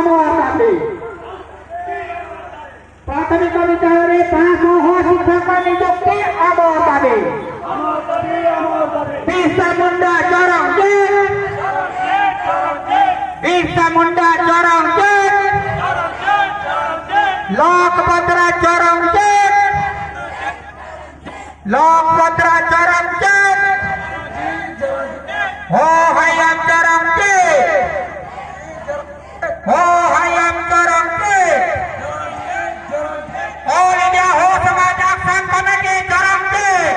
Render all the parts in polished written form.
আমার দাবি প্রাথমিক বিদ্যালয়ে 500 শিক্ষক নিযুক্তি আমার দাবি বিরসা মুন্ডা চরমজেট বিরসা মুন্ডা চরমজেট लोकभद्रा चरमजट लोकभद्रा चरमजट हो हयाम चरमजट हो हयाम चरमजट ऑल इंडिया हो समाज एक्शन कमेटी चरमजट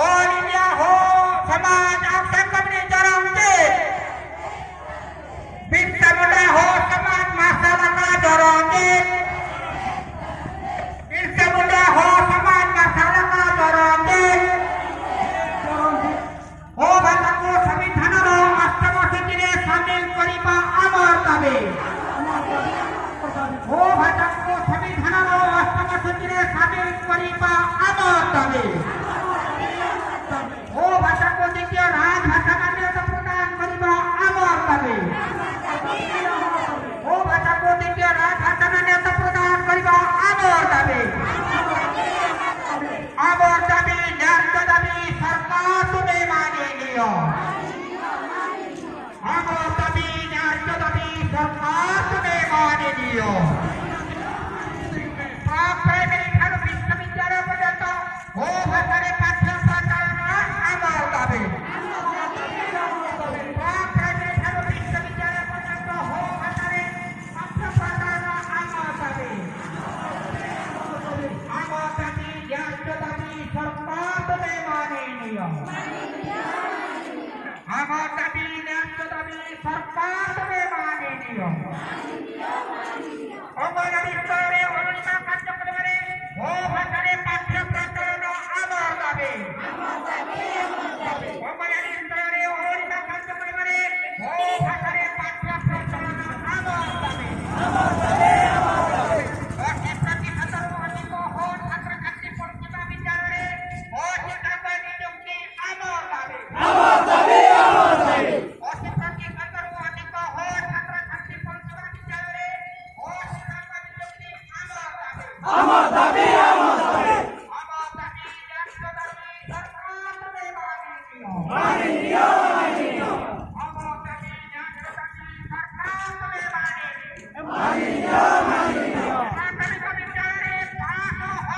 ऑल इंडिया हो समाज एक्शन कमेटी चरमजट बिरसा मुंडा हो समाज मासाला चरमजट बिरसा मुंडा हो समाज मासाला चरमजट हो भाषा को संविधान अष्टम सूची सामिल करिबा आमर दाबी हो भाषा को संविधान अष्टम सूची सामिल करिबा आमर दाबी हो भाषा को द्वितीय राजभाषा मान्यता प्रदान करिबा आमर दाबी हो भाषा को द्वितीय राजभाषा मान्यता प्रदान करिबा आमर दाबी न्याय दाबी सरकार तुम्हें माने लियो आमर दाबी न्याय दाबी सरकार तुम्हें माने लियो प्राइमरी ठारू विश्वविद्यालय पर्यंत हो भाषारे पाठ्य प्रकरण आमर दाबी प्राइमरी ठारू विश्वविद्यालय पर्यंत हो भाषारे पाठ्य प्रकरण आमर दाबी न्याय दाबी सरकार तुम्हें माने लियो आमर दाबी न्याय दाबी सरकार तुम्हें माने लियो অঙ্গনওয়াড়ি স্তরে অনিয়মিত কার্যক্রমে ও ভাষারে পাঠ্য প্রকরণ আমার দাবি অঙ্গনওয়াড়ি স্তরে অনিয়মিত কার্যক্রমে ও ভাষারে পাঠ্য প্রকরণ আমার দাবি ছাত্রছাত্রী পরিষেবা বিদ্যালয়ে ও শিক্ষক নিযুক্তি আমার দাবি অশিক্ষার্থী ছাত্র অধিক ও ছাত্রছাত্রী পরিষেবা বিদ্যালয়ে ও শিক্ষক নিযুক্তি আমার দাবি আমার দাবি রাষ্ট্র দাবি সরকার তুমি মানি নিও আমার দাবি রাষ্ট্র দাবি সরকার তুমি মানি নিও